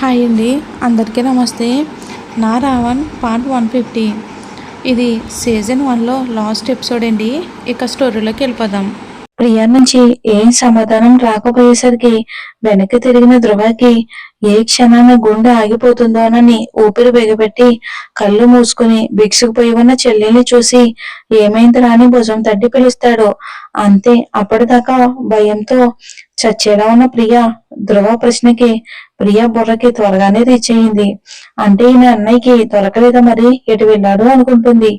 Hi అండి, అందరికీ నమస్తే. నా రావణ్ పార్ట్ 150. ఇది సీజన్ 1లో లాస్ట్ ఎపిసోడ్ అండి. ఇక స్టోరీలోకి వెళ్ళిపోదాం. ప్రియా నుంచి ఏం సమాధానం రాకపోయేసరికి వెనక్కి తిరిగిన ధృవకి ఏ క్షణాన గుండె ఆగిపోతుందోనని ఊపిరి బిగబెట్టి కళ్ళు మూసుకుని బిగుసుకుపోయి ఉన్న చెల్లెల్ని చూసి ఏమైంది రాని భుజం తట్టి పిలుస్తాడు. అంతే. అప్పటిదాకా భయంతో చచ్చేలా ఉన్న ప్రియా ధృవ ప్రశ్నకి ప్రియా బుర్రకి త్వరగానే రీచ్ అయింది. అంటే ఈయన అన్నయ్యకి దొరకలేదా, మరి ఎటు వెళ్ళాడు అనుకుంటుంది.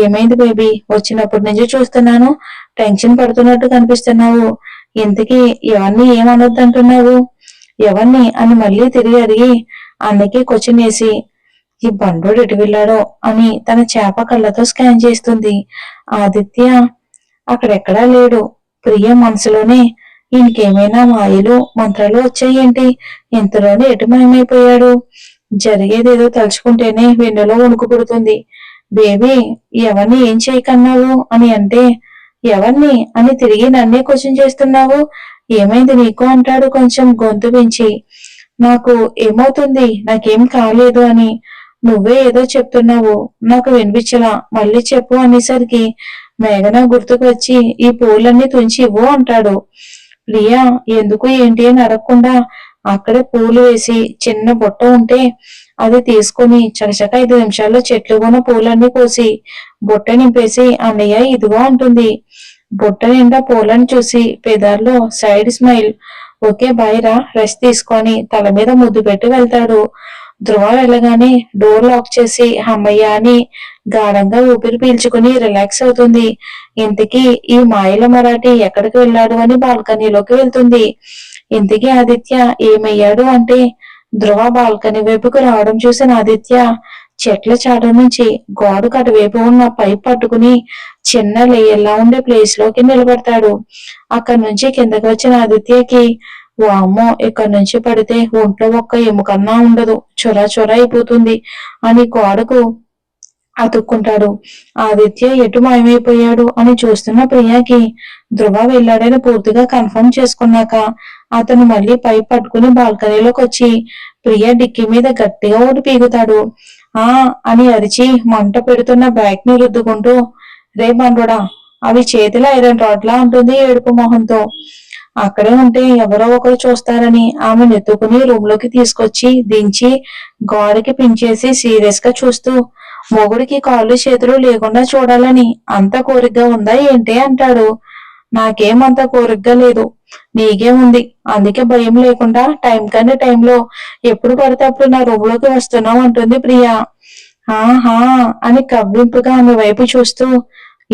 ఏమైంది బేబీ, వచ్చినప్పటి నుంచి చూస్తున్నాను టెన్షన్ పడుతున్నట్టు కనిపిస్తున్నావు. ఇంతకీ ఎవరిని ఏమనొద్దంటున్నావు? ఎవరిని అని మళ్ళీ తిరిగి అడిగి అన్నకి క్వశ్చన్ వేసి ఈ బండోడు ఎటు వెళ్ళాడో అని తన చేప కళ్ళతో స్కాన్ చేస్తుంది. ఆదిత్య అక్కడెక్కడా లేడు. ప్రియ మనసులోనే ఈయనకేమైనా మాయలు మంత్రాలు వచ్చాయేంటి, ఇంతలోనే ఎటు మాయమైపోయాడు? జరిగేదేదో తలుచుకుంటేనే వెన్నులో వణుకు పుడుతుంది. బేబీ, ఎవరిని ఏం చేయకన్నావు అని అంటే ఎవరిని అని తిరిగి నన్నే క్వశ్చన్ చేస్తున్నావు, ఏమైంది నీకు అంటాడు కొంచెం గొంతు పెంచి. నాకు ఏమవుతుంది, నాకేం కాలేదు అని నువ్వే ఏదో చెప్తున్నావు, నాకు వినిపించలా, మళ్ళీ చెప్పు అనేసరికి మేఘన గుర్తుకు వచ్చి ఈ పూలన్నీ తుంచి ఇవ్వు అంటాడు. ప్రియా ఎందుకు ఏంటి అని అడగకుండా అక్కడే పూలు వేసి చిన్న బుట్ట ఉంటే అది తీసుకుని చకచక 5 నిమిషాల్లో చెట్లు కొన్న పూలన్నీ కోసి బుట్ట నింపేసి అన్నయ్య ఇదిగో అంటుంది. బుట్ట నిండా పూలను చూసి పెదాల్లో సైడ్ స్మైల్. ఓకే బాయ్ రా, రెస్ట్ తీసుకొని తల మీద ముద్దు పెట్టి వెళ్తాడు. ధృవ వెళ్ళగానే డోర్ లాక్ చేసి అమ్మయ్య అని గాఢంగా ఊపిరి పీల్చుకుని రిలాక్స్ అవుతుంది. ఇంతకీ ఈ మాయల మరాఠీ ఎక్కడికి వెళ్ళాడు అని బాల్కనీలోకి వెళ్తుంది. ఇంతకీ ఆదిత్య ఏమయ్యాడు అంటే ధృవ బాల్కనీ వైపుకు రావడం చూసిన ఆదిత్య చెట్ల చాట నుంచి గోడకు అటువైపు ఉన్న పైప్ పట్టుకుని చిన్న లేయర్లా ఉండే ప్లేస్ లోకి నిలబడతాడు. అక్కడి నుంచి కిందకి వచ్చిన ఆదిత్యకి వామ్మో, ఇక్కడ నుంచి పడితే ఒంట్లో ఒక్క ఎముకన్నా ఉండదు, చొర చొర అయిపోతుంది అని గోడకు అతుక్కుంటాడు. ఆదిత్య ఎటు మాయమైపోయాడు అని చూస్తున్న ప్రియాకి ధృవ వెళ్ళాడని పూర్తిగా కన్ఫర్మ్ చేసుకున్నాక అతను మళ్ళీ పైప్ పట్టుకుని బాల్కనీలోకి వచ్చి ప్రియా డిక్కీ మీద గట్టిగా ఒకటి పీగుతాడు. ఆ అని అరిచి మంట పెడుతున్న బ్యాగ్ ని రుద్దుకుంటూ రే బండుడా, అవి చేతిలో ఐరన్ రాడ్లా అంటుంది ఏడుపు మొహంతో. అక్కడే ఉంటే ఎవరో ఒకరు చూస్తారని ఆమె నెత్తుకుని రూమ్ లోకి తీసుకొచ్చి దించి గోడకి పించేసి సీరియస్ గా చూస్తూ మొగుడికి కాళ్ళు చేతులు లేకుండా చూడాలని అంత కోరికగా ఉందా ఏంటి అంటాడు. నాకేమంత కోరికగా లేదు, నీకేముంది, అందుకే భయం లేకుండా టైం కన్నా టైంలో ఎప్పుడు పడితే అప్పుడు నా రూమ్ లోకి వస్తున్నావు అంటుంది ప్రియా. ఆహా అని కవ్వింపుగా ఆమె వైపు చూస్తూ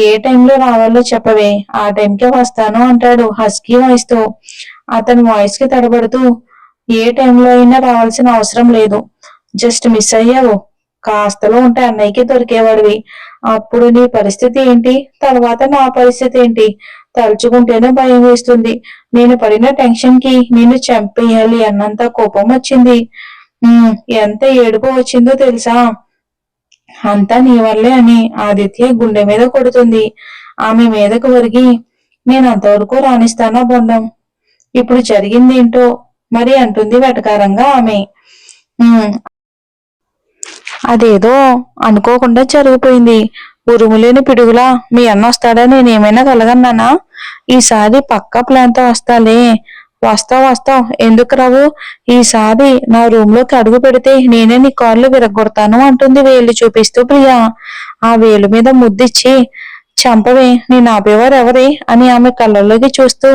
ఏ టైంలో రావాలో చెప్పవే, ఆ టైంకే వస్తాను అంటాడు హస్కీ వాయిస్ తో. అతని వాయిస్ కి తడబడుతూ ఏ టైంలో అయినా రావాల్సిన అవసరం లేదు, జస్ట్ మిస్ అయ్యావు, కాస్తలో ఉంటే అన్నయ్యకి దొరికేవాడివి, అప్పుడు నీ పరిస్థితి ఏంటి, తర్వాత నా పరిస్థితి ఏంటి, తలుచుకుంటేనే భయం వేస్తుంది. నేను పడిన టెన్షన్ కి నిన్ను చంపేయాలి అన్నంత కోపం వచ్చింది. ఎంత ఏడుపు వచ్చిందో తెలుసా, అంతా నీ వల్లే అని ఆదిత్య గుండె మీద కొడుతుంది. ఆమె మీదకు ఒరిగి నేను అంతవరకు రాణిస్తానా బొండం, ఇప్పుడు జరిగిందేంటో మరి అంటుంది వెటకారంగా ఆమె. అదేదో అనుకోకుండా జరిగిపోయింది. ఉరుములేని పిడుగులా మీ అన్న వస్తాడా నేనేమైనా కలగన్నానా? ఈసారి పక్కా ప్లాన్ తో వస్తాలే. వస్తావు ఎందుకు రావు? ఈసారి నా రూమ్ లోకి అడుగు పెడితే నేనే నీ కాళ్ళు విరగొడతాను అంటుంది వేలు చూపిస్తూ ప్రియా. ఆ వేలు మీద ముద్దిచ్చి చంపవే, నేను ఆపేవారు ఎవరే అని ఆమె కళ్ళల్లోకి చూస్తూ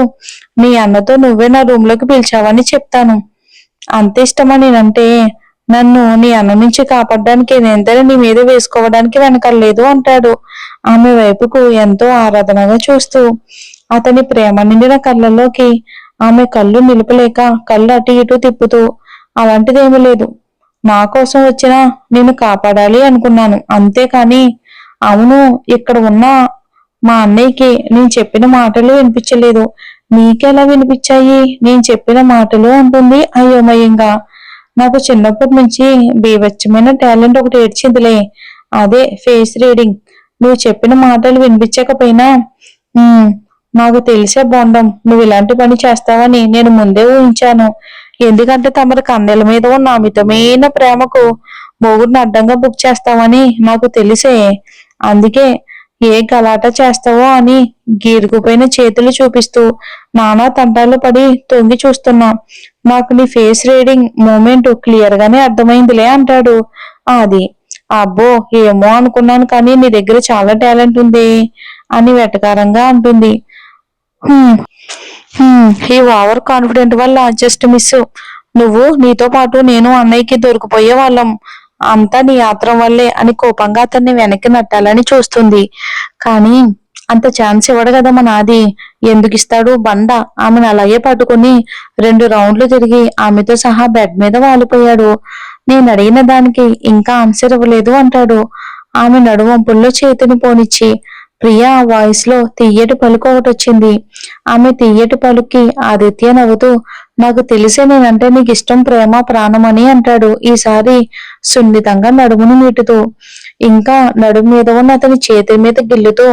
మీ అన్నతో నువ్వే నా రూమ్ లోకి పిలిచావని చెప్తాను. అంత ఇష్టమా నేనంటే? నన్ను నీ అన్న నుంచి కాపాడడానికి నేంతనే నీ మీద వేసుకోవడానికి వెనకలేదు అంటాడు ఆమె వైపుకు ఎంతో ఆరాధనగా చూస్తూ. అతని ప్రేమ నిండిన కళ్ళల్లోకి ఆమె కళ్ళు నిలుపలేక కళ్ళు అటు ఇటు తిప్పుతూ అలాంటిదేమీ లేదు, నా కోసం వచ్చినా నేను కాపాడాలి అనుకున్నాను అంతేకాని. అవును, ఇక్కడ ఉన్న మా అన్నయ్యకి నేను చెప్పిన మాటలు వినిపించలేదు, నీకెలా వినిపించాయి నేను చెప్పిన మాటలు అంటుంది అయోమయంగా. నాకు చిన్నప్పటి నుంచి బీభత్సమైన టాలెంట్ ఒకటి ఏడ్చిందిలే, అదే ఫేస్ రీడింగ్. నువ్వు చెప్పిన మాటలు వినిపించకపోయినా నాకు తెలిసే బొండం నువ్వు ఇలాంటి పని చేస్తావని నేను ముందే ఊహించాను. ఎందుకంటే తమరి కన్నెల మీద ఉన్న అమితమైన ప్రేమకు మొగుడిని అడ్డంగా బుక్ చేస్తామని నాకు తెలిసే. అందుకే ఏ గలాట చేస్తావో అని గీరుకుపోయిన చేతులు చూపిస్తూ నానా తంటాలు పడి తొంగి చూస్తున్నా. నాకు నీ ఫేస్ రీడింగ్ మూమెంట్ క్లియర్ గానే అర్థమైందిలే అంటాడు. అది అబ్బో ఏమో అనుకున్నాను, కానీ నీ దగ్గర చాలా టాలెంట్ ఉంది అని వెటకారంగా అంటుంది. ఈ ఓవర్ కాన్ఫిడెంట్ వల్ల జస్ట్ మిస్. నువ్వు నీతో పాటు నేను అన్నయ్యకి దొరికిపోయే వాళ్ళం. అంతా నీ ఆత్రం వల్లే అని కోపంగా అతన్ని వెనక్కి నట్టాలని చూస్తుంది. కానీ అంత ఛాన్స్ ఇవ్వడు కదా మా నాది. ఎందుకు ఇస్తాడు బండ. ఆమెను అలాగే పట్టుకుని 2 రౌండ్లు తిరిగి ఆమెతో సహా బెడ్ మీద వాలిపోయాడు. నేను అడిగిన దానికి ఇంకా ఆన్సర్ ఇవ్వలేదు అంటాడు. ఆమె నడువంపుల్లో చేతిని పోనిచ్చి. ప్రియా వాయిస్ లో తీయటి పలుకు ఒకటి వచ్చింది. ఆమె తీయటి పలుక్కి ఆదిత్య నవ్వుతూ, నాకు తెలిసే నేనంటే నీకు ఇష్టం, ప్రేమ, ప్రాణమని అంటాడు. ఈసారి సున్నితంగా నడుమును మీటుతూ. ఇంకా నడుము మీద ఉన్న అతని చేతి మీద గిల్లుతూ,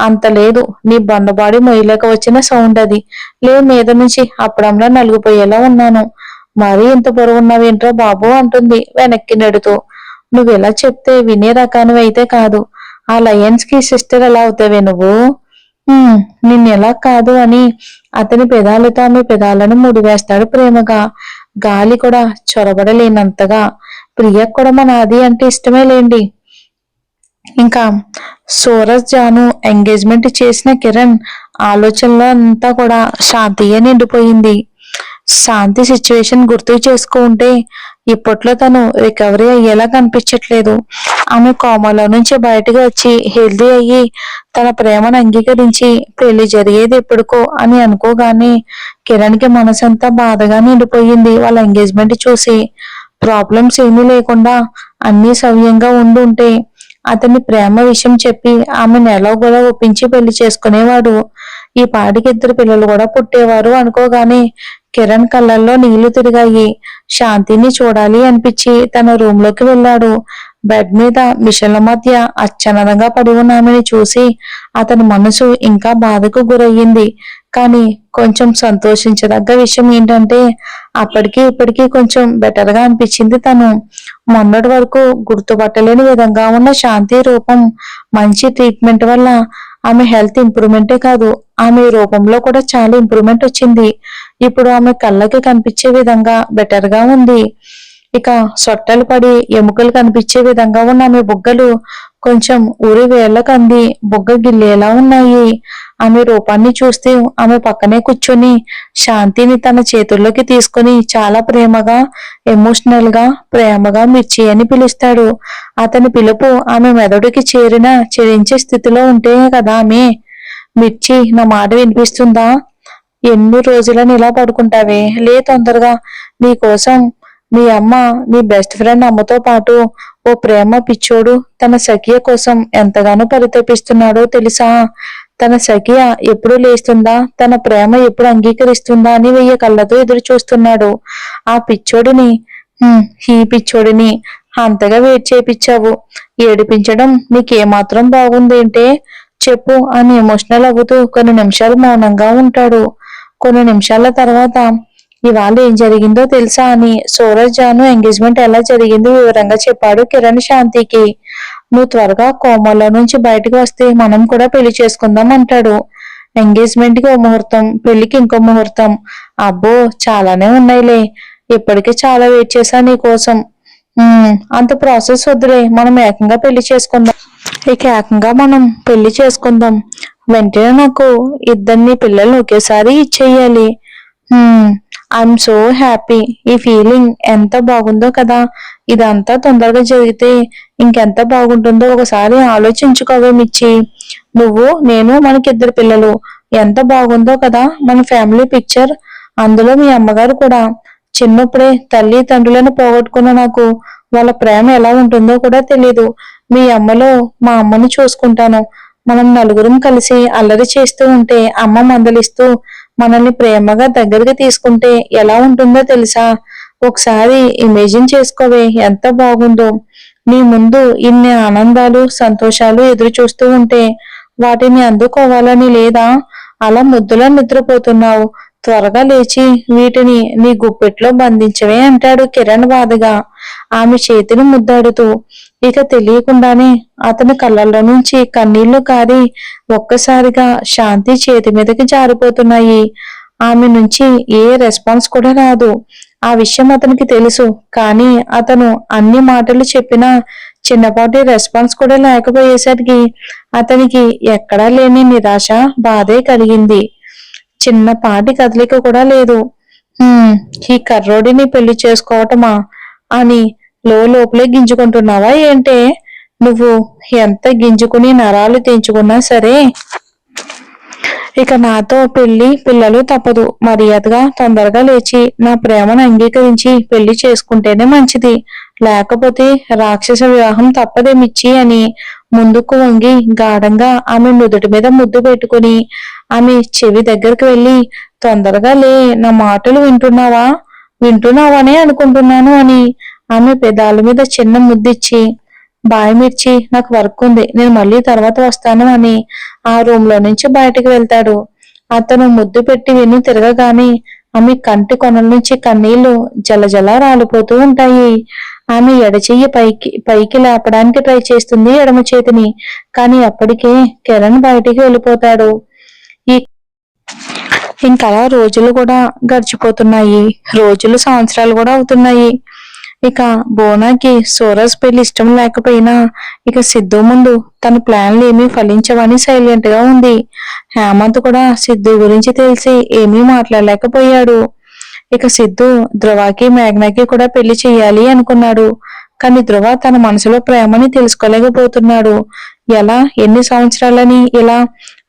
అంత లేదు, నీ బండబాడి మొయ్యలేక వచ్చిన సౌండ్ అది. లే మీద నుంచి అప్పడంలో నలిగిపోయేలా ఉన్నాను. మరీ ఇంత బరువున్నావేంట్రా బాబు అంటుంది వెనక్కి నెడుతూ. నువ్వెలా చెప్తే వినే రకానివి అయితే కాదు. ఆ లయన్స్ కి సిస్టర్ ఎలా అవుతావే నువ్వు? నిన్నెలా కాదు అని అతని పెదాలతో ఆమె పెదాలను ముడివేస్తాడు ప్రేమగా. గాలి కూడా చొరబడలేనంతగా. ప్రియకు కూడా మన నాది అంటే ఇష్టమే లేండి. ఇంకా సూరజ్ జాను ఎంగేజ్మెంట్ చేసిన కిరణ్ ఆలోచనలో అంతా కూడా శాంతిగా నిండిపోయింది. శాంతి సిచ్యువేషన్ గుర్తు చేసుకుంటే ఇప్పట్లో తను రికవరీ అయ్యేలా కనిపించట్లేదు. ఆమె కోమలో నుంచి బయటకు వచ్చి హెల్దీ అయ్యి తన ప్రేమను అంగీకరించి పెళ్లి జరిగేది ఎప్పుడుకో అని అనుకోగానే కిరణ్ కి మనసంతా బాధగా నిండిపోయింది. వాళ్ళ ఎంగేజ్మెంట్ చూసి ప్రాబ్లమ్స్ ఏమీ లేకుండా అన్ని సవ్యంగా ఉండుంటే అతని ప్రేమ విషయం చెప్పి ఆమెను ఎలాగోలా ఒప్పించి పెళ్లి చేసుకునేవాడు. ఈ పాటికి 2 పిల్లలు కూడా పుట్టేవారు అనుకోగానే కిరణ్ కళ్ళల్లో నీళ్లు తిరిగాయి. శాంతిని చూడాలి అనిపించి తన రూమ్ లోకి వెళ్ళాడు. బెడ్ మీద మిషన్ల మధ్య అచ్చనదంగా పడి ఉన్న ఆమెను చూసి అతని మనసు ఇంకా బాధకు గురయ్యింది. కానీ కొంచెం సంతోషించదగ్గ విషయం ఏంటంటే అప్పటికి ఇప్పటికీ కొంచెం బెటర్ గా అనిపించింది తను. మొన్నటి వరకు గుర్తుపట్టలేని విధంగా ఉన్న శాంతి రూపం మంచి ట్రీట్మెంట్ వల్ల ఆమె హెల్త్ ఇంప్రూవ్మెంటే కాదు, ఆమె రూపంలో కూడా చాలా ఇంప్రూవ్మెంట్ వచ్చింది. ఇప్పుడు ఆమె కళ్ళకి కనిపించే విధంగా బెటర్ గా ఉంది. ఇక సొట్టలు పడి ఎముకలు కనిపించే విధంగా ఉన్న ఆమె బుగ్గలు కొంచెం ఊరి వేళ్లకు అంది బుగ్గ గిల్లేలా ఉన్నాయి. ఆమె రూపాన్ని చూస్తూ ఆమె పక్కనే కూర్చొని శాంతిని తన చేతుల్లోకి తీసుకుని చాలా ప్రేమగా ఎమోషనల్ గా ప్రేమగా మిర్చి అని పిలుస్తాడు. అతని పిలుపు ఆమె మెదడుకి చెరించే స్థితిలో ఉంటే కదా ఆమె. మిర్చి, నా మాట వినిపిస్తుందా? ఎన్ని రోజులని ఇలా పడుకుంటావే? లే తొందరగా. నీ కోసం మీ అమ్మ, నీ బెస్ట్ ఫ్రెండ్ అమ్మతో పాటు ఓ ప్రేమ పిచ్చోడు తన సఖియ కోసం ఎంతగానో పరితపిస్తున్నాడో తెలుసా? తన సఖియ ఎప్పుడు లేస్తుందా, తన ప్రేమ ఎప్పుడు అంగీకరిస్తుందా అని 1000 కళ్ళతో ఎదురు చూస్తున్నాడు. ఆ పిచ్చోడిని ఈ పిచ్చోడిని అంతగా వెయిట్ చేపించావు. ఏడిపించడం నీకేమాత్రం బాగుందేంటే చెప్పు అని ఎమోషనల్ అవుతూ కొన్ని నిమిషాలు మౌనంగా ఉంటాడు. కొన్ని నిమిషాల తర్వాత ఇవాళ ఏం జరిగిందో తెలుసా అని సూరజ్ జాను ఎంగేజ్మెంట్ ఎలా జరిగిందో వివరంగా చెప్పాడు కిరణ్ శాంతికి. నువ్వు త్వరగా కోమలో నుంచి బయటకు వస్తే మనం కూడా పెళ్లి చేసుకుందాం అంటాడు. ఎంగేజ్మెంట్ కి ఓ ముహూర్తం, పెళ్లికి ఇంకో ముహూర్తం. అబ్బో చాలానే ఉన్నాయిలే. ఇప్పటికే చాలా వెయిట్ చేశా నీ కోసం. అంత ప్రాసెస్ వద్దులే, మనం ఏకంగా పెళ్లి చేసుకుందాం. ఇక ఏకంగా మనం పెళ్లి చేసుకుందాం. వెంటనే నాకు 2 పిల్లల్ని ఒకేసారి ఇచ్చేయాలి. I'm so happy. ఈ ఫీలింగ్ ఎంత బాగుందో కదా. ఇదంతా తొందరగా జరిగితే ఇంకెంత బాగుంటుందో ఒకసారి ఆలోచించుకోవే మిచ్చి. నువ్వు, నేను, మనకి 2 పిల్లలు, ఎంత బాగుందో కదా మన ఫ్యామిలీ పిక్చర్. అందులో మీ అమ్మగారు కూడా. చిన్నప్పుడే తల్లి తండ్రులను పోగొట్టుకున్న నాకు వాళ్ళ ప్రేమ ఎలా ఉంటుందో కూడా తెలీదు. మీ అమ్మలో మా అమ్మని చూసుకుంటాను. మనం నలుగురం కలిసి అల్లరి చేస్తూ ఉంటే అమ్మ మందలిస్తూ మనల్ని ప్రేమగా దగ్గరికి తీసుకుంటే ఎలా ఉంటుందో తెలుసా? ఒకసారి ఇమేజిన్ చేసుకోవే, ఎంత బాగుందో. నీ ముందు ఇన్ని ఆనందాలు సంతోషాలు ఎదురు చూస్తూ ఉంటే వాటిని అందుకోవాలని లేదా? అలా ముద్దులా నిద్రపోతున్నావు. త్వరగా లేచి వీటిని నీ గుప్పెట్లో బంధించవే అంటాడు కిరణ్ బాధగా ఆమె చేతిని ముద్దాడుతూ. ఇక తెలియకుండానే అతని కళ్ళల్లో నుంచి కన్నీళ్లు కారి ఒక్కసారిగా శాంతి చేతి మీదకి జారిపోతున్నాయి. ఆమె నుంచి ఏ రెస్పాన్స్ కూడా రాదు. ఆ విషయం అతనికి తెలుసు. కానీ అతను అన్ని మాటలు చెప్పినా చిన్నపాటి రెస్పాన్స్ కూడా లేకపోయేసరికి అతనికి ఎక్కడా లేని నిరాశ, బాధే కలిగింది. చిన్నపాటి కదలిక కూడా లేదు. ఈ కర్రోడిని పెళ్లి చేసుకోవటమా అని లోపలే గింజుకుంటున్నావా ఏంటే? నువ్వు ఎంత గింజుకుని నరాలు తెంచుకున్నా సరే ఇక నాతో పెళ్లి పిల్లలు తప్పదు. మర్యాదగా తొందరగా లేచి నా ప్రేమను అంగీకరించి పెళ్లి చేసుకుంటేనే మంచిది. లేకపోతే రాక్షస వివాహం తప్పదేమిచ్చి అని ముందుకు వంగి గాఢంగా ఆమె నుదుటి మీద ముద్దు పెట్టుకుని ఆమె చెవి దగ్గరకు వెళ్ళి, తొందరగా లే, నా మాటలు వింటున్నావనే అనుకుంటున్నాను అని ఆమె పెదాల మీద చిన్న ముద్దిచ్చి, బాయ్ మిర్చి, నాకు వర్క్ ఉంది, నేను మళ్ళీ తర్వాత వస్తాను అని ఆ రూమ్ లో నుంచి బయటకు వెళ్తాడు. అతను ముద్దు పెట్టి విని తిరగగానే ఆమె కంటి కొనల నుంచి కన్నీళ్లు జలజల రాలిపోతూ ఉంటాయి. ఆమె ఎడచెయ్యి పైకి లేపడానికి ట్రై చేస్తుంది ఎడమ చేతిని. కానీ అప్పటికే కిరణ్ బయటికి వెళ్ళిపోతాడు. ఇంకలా రోజులు కూడా గడిచిపోతున్నాయి. రోజులు సంవత్సరాలు కూడా అవుతున్నాయి. ఇక బోనాకి సూరజ్ పెళ్లి ఇష్టం లేకపోయినా ఇక సిద్ధు ముందు తన ప్లాన్లు ఏమీ ఫలించవని సైలెంట్ గా ఉంది. హేమంత్ కూడా సిద్ధు గురించి తెలిసి ఏమీ మాట్లాడలేకపోయాడు. ఇక సిద్ధు ధ్రువకి మేఘ్నాకి కూడా పెళ్లి చెయ్యాలి అనుకున్నాడు. కానీ ధ్రువ తన మనసులో ప్రేమని తెలుసుకోలేకపోతున్నాడు. ఎలా, ఎన్ని సంవత్సరాలని ఇలా?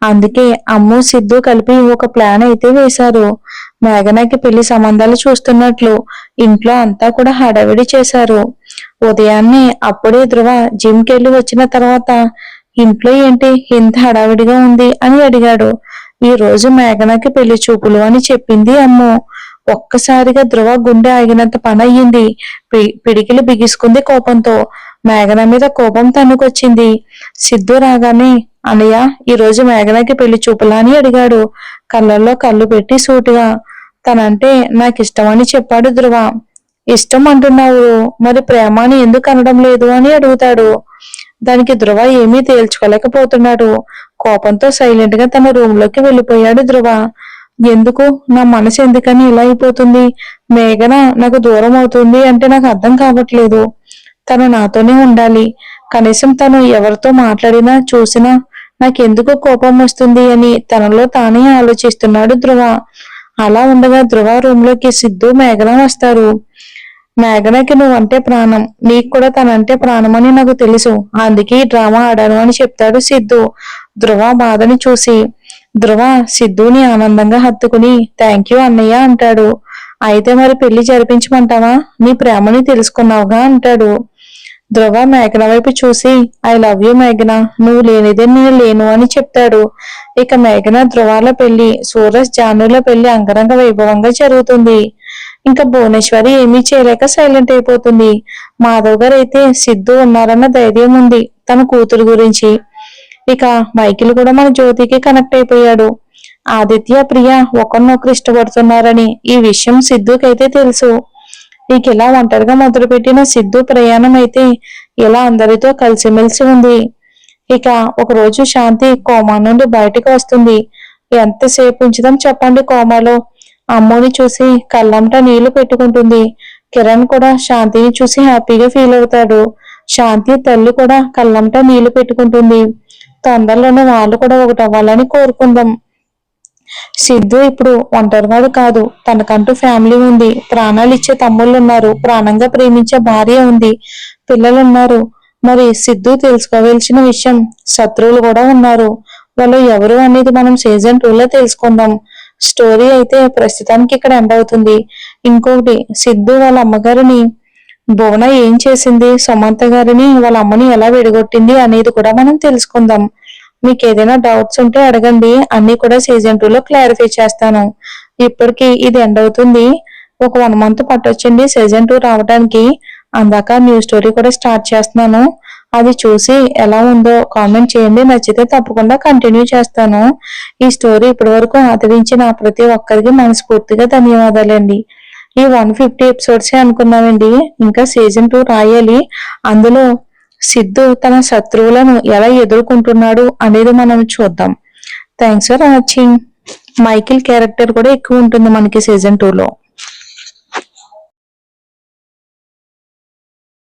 అందుకే అమ్ము సిద్ధు కలిపి ఒక ప్లాన్ అయితే వేశారు. మేఘనాకి పెళ్లి సంబంధాలు చూస్తున్నట్లు ఇంట్లో అంతా కూడా హడావిడి చేశారు. ఉదయాన్నే అప్పుడే ధ్రువ జిమ్కి వెళ్ళి వచ్చిన తర్వాత ఇంట్లో ఏంటి ఇంత హడావిడిగా ఉంది అని అడిగాడు. ఈ రోజు మేఘనాకి పెళ్లి చూపులు అని చెప్పింది అమ్ము. ఒక్కసారిగా ధ్రువ గుండె ఆగినంత పని అయ్యింది. పిడికిలు బిగిసుకుంది కోపంతో. మేఘన మీద కోపం తన్నుకొచ్చింది. సిద్ధు రాగానే, అన్నయ్య, ఈ రోజు మేఘనకి పెళ్లి చూపులా అని అడిగాడు కళ్ళల్లో కళ్ళు పెట్టి సూటిగా. తనంటే నాకిష్టమని చెప్పాడు ధ్రువ. ఇష్టం అంటున్నావు, మరి ప్రేమ అని ఎందుకు అనడం లేదు అని అడుగుతాడు. దానికి ధ్రువ ఏమీ తేల్చుకోలేకపోతున్నాడు. కోపంతో సైలెంట్ గా తన రూమ్ లోకి వెళ్ళిపోయాడు ధ్రువ. ఎందుకు నా మనసు ఎందుకని ఇలా అయిపోతుంది? మేఘన నాకు దూరం అవుతుంది అంటే నాకు అర్థం కావట్లేదు. తను నాతోనే ఉండాలి. కనీసం తను ఎవరితో మాట్లాడినా చూసినా నాకెందుకు కోపం వస్తుంది అని తనలో తానే ఆలోచిస్తున్నాడు ధ్రువ. అలా ఉండగా ధ్రువ రూమ్ లోకి సిద్ధు, మేఘన వస్తారు. మేఘనకి నువ్వంటే ప్రాణం, నీకు కూడా తనంటే ప్రాణం అని నాకు తెలుసు, అందుకే ఈ డ్రామా ఆడాను అని చెప్తాడు సిద్ధు ధ్రువ బాధని చూసి. ధ్రువ సిద్ధుని ఆనందంగా హత్తుకుని థ్యాంక్ యూ అన్నయ్య అంటాడు. అయితే మరి పెళ్లి జరిపించమంటావా? నీ ప్రేమని తెలుసుకున్నావుగా అంటాడు. ధ్రువ మేఘన వైపు చూసి ఐ లవ్ యూ మేఘన, నువ్వు లేనిదే నేను లేను అని చెప్తాడు. ఇక మేఘన ధ్రువాల పెళ్లి, సూరజ్ జానుల పెళ్లి అంగరంగ వైభవంగా జరుగుతుంది. ఇంకా భువనేశ్వరి ఏమీ చేయలేక సైలెంట్ అయిపోతుంది. మాధవ్ గారు అయితే సిద్ధు ఉన్నారన్న ధైర్యం ఉంది తన కూతురు గురించి. ఇక మైకిల్ కూడా మన జ్యోతికి కనెక్ట్ అయిపోయాడు. ఆదిత్య, ప్రియ ఒకరినొకరు ఇష్టపడుతున్నారని ఈ విషయం సిద్ధుకైతే తెలుసు. ఇక ఇలా ఒంటరిగా మొదలుపెట్టిన సిద్ధు ప్రయాణం అయితే ఇలా అందరితో కలిసిమెలిసి ఉంది. ఇక ఒకరోజు శాంతి కోమా నుండి బయటకు వస్తుంది. ఎంతసేపు ఉంచుదాం చెప్పండి కోమాలో? అమ్ముని చూసి కళ్ళంట నీళ్లు పెట్టుకుంటుంది. కిరణ్ కూడా శాంతిని చూసి హ్యాపీగా ఫీల్ అవుతాడు. శాంతి తల్లి కూడా కళ్ళంట నీళ్లు పెట్టుకుంటుంది. తొందరలోనే వాళ్ళు కూడా ఒకటి అవ్వాలని కోరుకుందాం. సిద్ధు ఇప్పుడు ఒంటరివాడు కాదు, తనకంటూ ఫ్యామిలీ ఉంది, ప్రాణాలు ఇచ్చే తమ్ముళ్ళు ఉన్నారు, ప్రాణంగా ప్రేమించే భార్య ఉంది, పిల్లలున్నారు. మరి సిద్ధు తెలుసుకోవాల్సిన విషయం, శత్రువులు కూడా ఉన్నారు. వాళ్ళు ఎవరు అనేది మనం సీజన్ 2 లో తెలుసుకుందాం. స్టోరీ అయితే ప్రస్తుతానికి ఇక్కడ ఎండ్ అవుతుంది. ఇంకొకటి, సిద్ధు వాళ్ళ అమ్మగారిని భువన ఏం చేసింది, సుమంత గారిని వాళ్ళ అమ్మని ఎలా విడగొట్టింది అనేది కూడా మనం తెలుసుకుందాం. మీకు ఏదైనా డౌట్స్ ఉంటే అడగండి, అన్ని కూడా సీజన్ 2 లో క్లారిఫై చేస్తాను. ఇప్పటికి ఇది ఎండ్ అవుతుంది. ఒక 1 month పట్టొచ్చండి సీజన్ 2 రావడానికి. అందాక న్యూ స్టోరీ కూడా స్టార్ట్ చేస్తున్నాను. అది చూసి ఎలా ఉందో కామెంట్ చేయండి. నచ్చితే తప్పకుండా కంటిన్యూ చేస్తాను. ఈ స్టోరీ ఇప్పటి వరకు ఆదరించిన ప్రతి ఒక్కరికి మనస్ఫూర్తిగా ధన్యవాదాలండి. ఈ 150 ఎపిసోడ్సే అనుకున్నామండి, ఇంకా సీజన్ 2 రాయాలి. అందులో సిద్ధు తన శత్రువులను ఎలా ఎదుర్కొంటున్నాడు అనేది మనం చూద్దాం. Thanks for watching. Michael character కూడా ఎక్కువ ఉంటుంది మనకి సీజన్ 2 లో.